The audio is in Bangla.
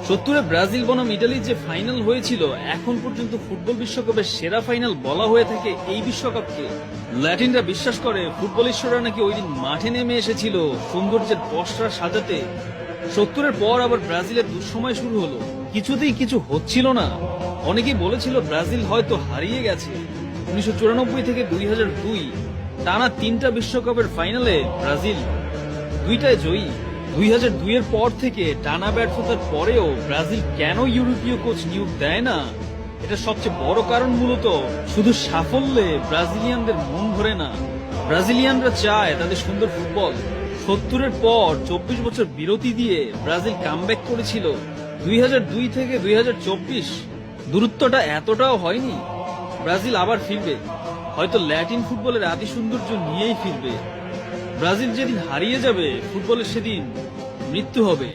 70-এ ব্রাজিল বনাম ইটালির যে ফাইনাল হয়েছিল, এখন পর্যন্ত ফুটবল বিশ্বকাপের সেরা ফাইনাল বলা হয়ে থাকে এই বিশ্বকাপকে। ল্যাটিনরা বিশ্বাস করে ফুটবল ঈশ্বররা নাকি ওই দিন মাঠে নেমে এসেছিল সৌন্দর্যের পসরা সাজাতে। 70-এর পর আবার ব্রাজিলের দুঃসময় শুরু হলো, কিছুতেই কিছু হচ্ছিল না। অনেকেই বলেছিল ব্রাজিল হয়তো হারিয়ে গেছে। 1994 থেকে 2002 টানা 3টা বিশ্বকাপের ফাইনালে ব্রাজিল 2টায় জয়ী। 2002-এর পর থেকে টানা ব্যর্থতার পরেও ব্রাজিল কেন ইউরোপীয় কোচ নিয়োগ দেয় না, এটা সবচেয়ে বড় কারণ মূলত শুধু সাফল্যে ব্রাজিলিয়ানদের মন ভরে না। ব্রাজিলিয়ানরা চায় তাদের সুন্দর ফুটবল। 70-এর পর 24 বছর বিরতি দিয়ে ব্রাজিল কামব্যাক করেছিল। 2002 থেকে 2024 দূরত্বটা এতটাও হয়নি। ব্রাজিল আবার ফিরবে, হয়তো ল্যাটিন ফুটবলের আদি সৌন্দর্য নিয়েই ফিরবে। ব্রাজিল যেদিন হারিয়ে যাবে ফুটবলের, সেদিন মৃত্যু হবে।